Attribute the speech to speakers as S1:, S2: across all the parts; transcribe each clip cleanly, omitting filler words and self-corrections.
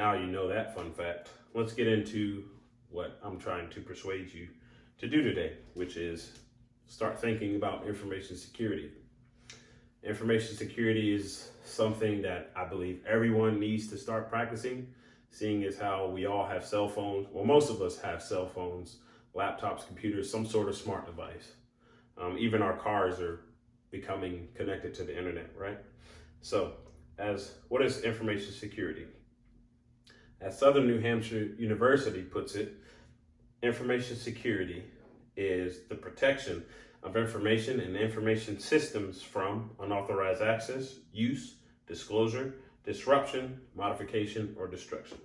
S1: now you know that fun fact. Let's get into what I'm trying to persuade you to do today, which is start thinking about information security. Information security is something that I believe everyone needs to start practicing, seeing as how we all have cell phones. Well, most of us have cell phones, laptops, computers, some sort of smart device. Even our cars are becoming connected to the internet, right? So, what is information security? As Southern New Hampshire University puts it, information security is the protection of information and information systems from unauthorized access, use, disclosure, disruption, modification, or destruction.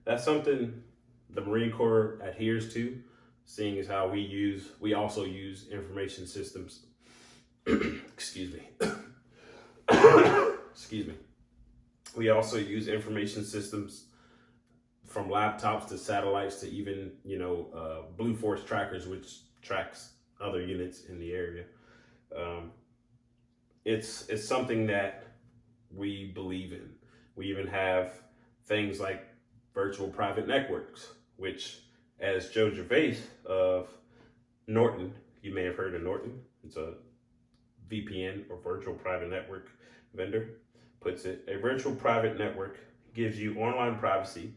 S1: That's something the Marine Corps adheres to, seeing as how we also use information systems. Excuse me. Excuse me. We also use information systems from laptops to satellites to even, Blue Force trackers, which tracks other units in the area. It's something that we believe in. We even have things like virtual private networks, which, as Joe Gervais of Norton, you may have heard of Norton. It's a VPN or virtual private network vendor, puts it. A virtual private network gives you online privacy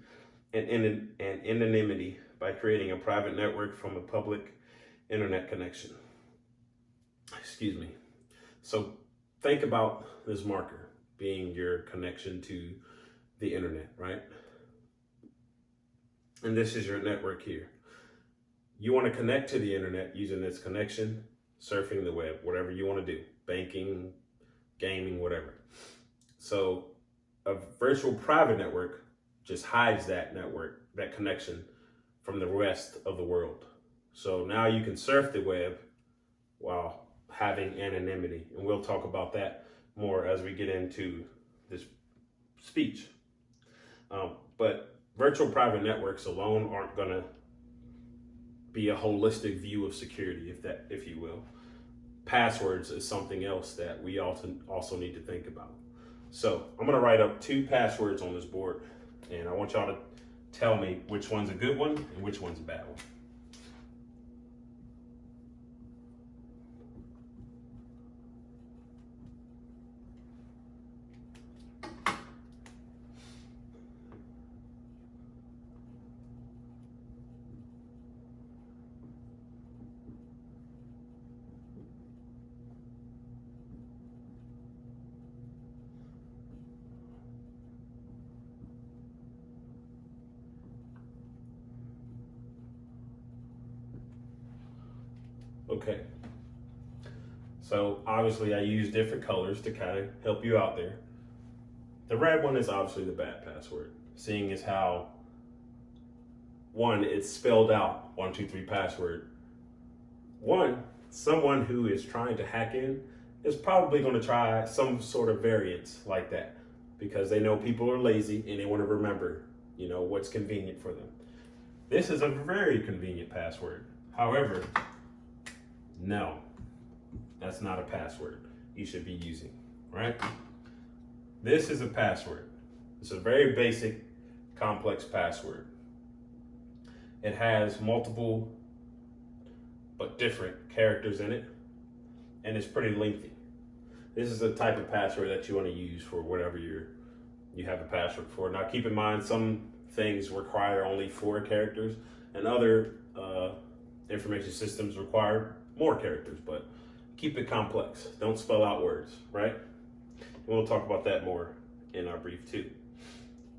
S1: and anonymity by creating a private network from a public internet connection. Excuse me. So think about this marker being your connection to the internet, right? And this is your network here. You want to connect to the internet using this connection, surfing the web, whatever you want to do, banking, gaming, whatever. So a virtual private network just hides that network, that connection from the rest of the world. So now you can surf the web while having anonymity. And we'll talk about that more as we get into this speech. But virtual private networks alone aren't gonna be a holistic view of security, if you will. Passwords is something else that we also need to think about. So I'm gonna write up 2 passwords on this board, and I want y'all to tell me which one's a good one and which one's a bad one. Okay, so obviously I use different colors to kind of help you out there. The red one is obviously the bad password, seeing as how, one, it's spelled out, 123 password. Someone who is trying to hack in is probably going to try some sort of variance like that because they know people are lazy and they want to remember, what's convenient for them. This is a very convenient password. However, no, that's not a password you should be using, right? This is a password. It's a very basic, complex password. It has multiple but different characters in it, and it's pretty lengthy. This is the type of password that you want to use for whatever you have a password for. Now, keep in mind, some things require only 4 characters, and other information systems require more characters, but keep it complex. Don't spell out words, right? And we'll talk about that more in our brief too.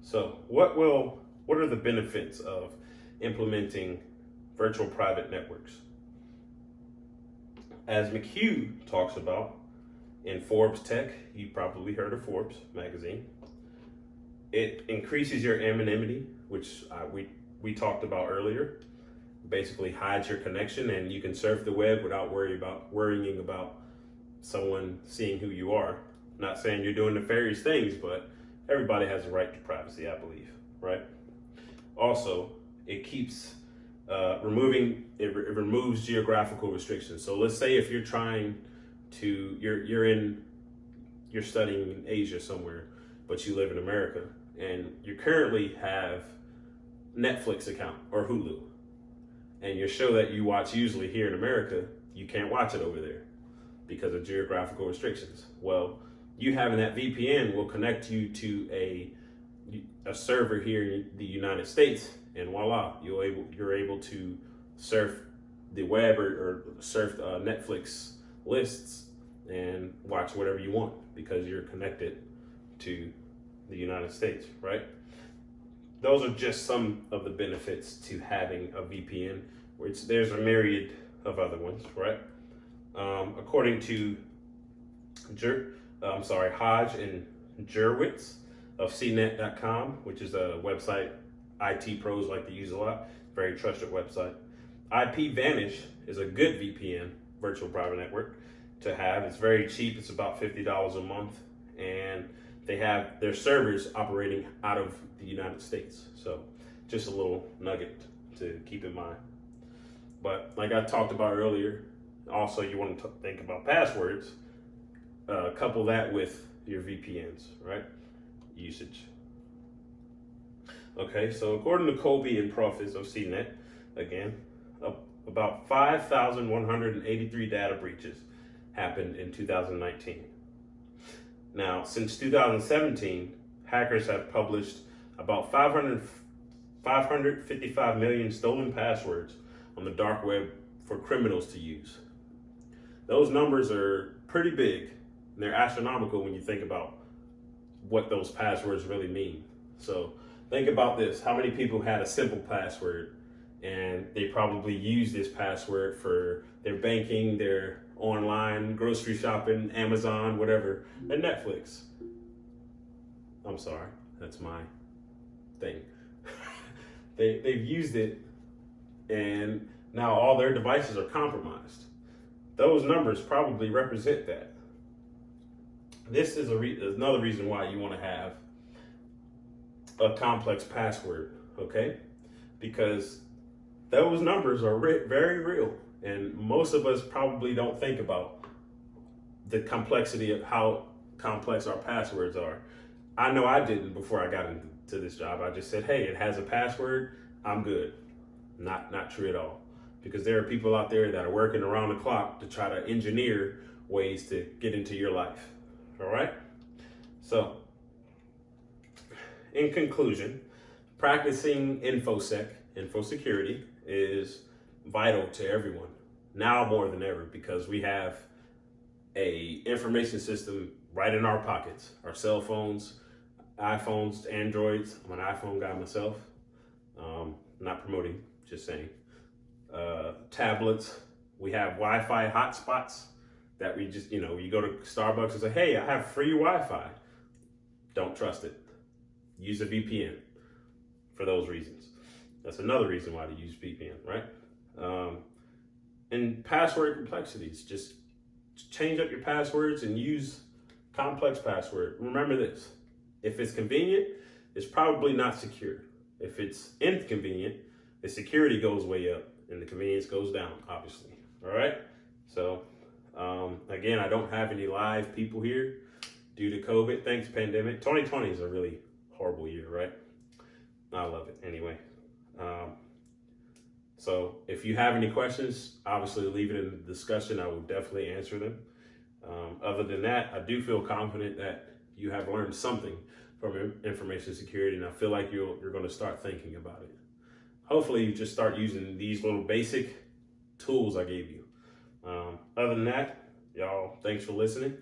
S1: So what are the benefits of implementing virtual private networks? As McHugh talks about in Forbes Tech, you probably heard of Forbes magazine, it increases your anonymity, which we talked about earlier. Basically hides your connection, and you can surf the web without worrying about someone seeing who you are. Not saying you're doing nefarious things, but everybody has a right to privacy, I believe, right? Also, it keeps it removes geographical restrictions. So let's say if you're you're studying in Asia somewhere, but you live in America, and you currently have Netflix account or Hulu, and your show that you watch usually here in America, you can't watch it over there because of geographical restrictions. Well, you having that VPN will connect you to a server here in the United States, and voila, you're able to surf the web or surf Netflix lists and watch whatever you want because you're connected to the United States, right? Those are just some of the benefits to having a VPN, which there's a myriad of other ones, right? According to Hodge and Jurwitz of CNET.com, which is a website IT pros like to use a lot, very trusted website. IPVanish is a good VPN, virtual private network, to have. It's very cheap. It's about $50 a month, and they have their servers operating out of the United States. So just a little nugget to keep in mind. But like I talked about earlier, also you want to think about passwords. Couple that with your VPNs, right? Usage. Okay, so according to Colby and Profits of CNET, again, about 5,183 data breaches happened in 2019. Now, since 2017, hackers have published about 555 million stolen passwords on the dark web for criminals to use. Those numbers are pretty big, and they're astronomical when you think about what those passwords really mean. So think about this. How many people had a simple password and they probably use this password for their banking, their online, grocery shopping, Amazon, whatever, and Netflix? I'm sorry, that's my thing. They've used it, and now all their devices are compromised. Those numbers probably represent that. This is another reason why you want to have a complex password, okay? Because those numbers are very real, and most of us probably don't think about the complexity of how complex our passwords are. I know I didn't before I got into this job. I just said, hey, it has a password, I'm good. Not true at all. Because there are people out there that are working around the clock to try to engineer ways to get into your life. All right? So, in conclusion, practicing info security is vital to everyone, now more than ever, because we have a information system right in our pockets. Our cell phones, iPhones, Androids. I'm an iPhone guy myself. Not promoting, just saying. Tablets. We have Wi-Fi hotspots that we just, you go to Starbucks and say, hey, I have free Wi-Fi. Don't trust it. Use a VPN for those reasons. That's another reason why to use VPN, right? And password complexities. Just change up your passwords and use complex password. Remember this. If it's convenient, it's probably not secure. If it's inconvenient, the security goes way up and the convenience goes down, obviously. All right? So, again, I don't have any live people here due to COVID. Thanks, pandemic. 2020 is a really horrible year, right? I love it anyway. So if you have any questions, obviously leave it in the discussion. I will definitely answer them. Other than that, I do feel confident that you have learned something from information security, and I feel like you're going to start thinking about it. Hopefully you just start using these little basic tools I gave you. Other than that, y'all, thanks for listening.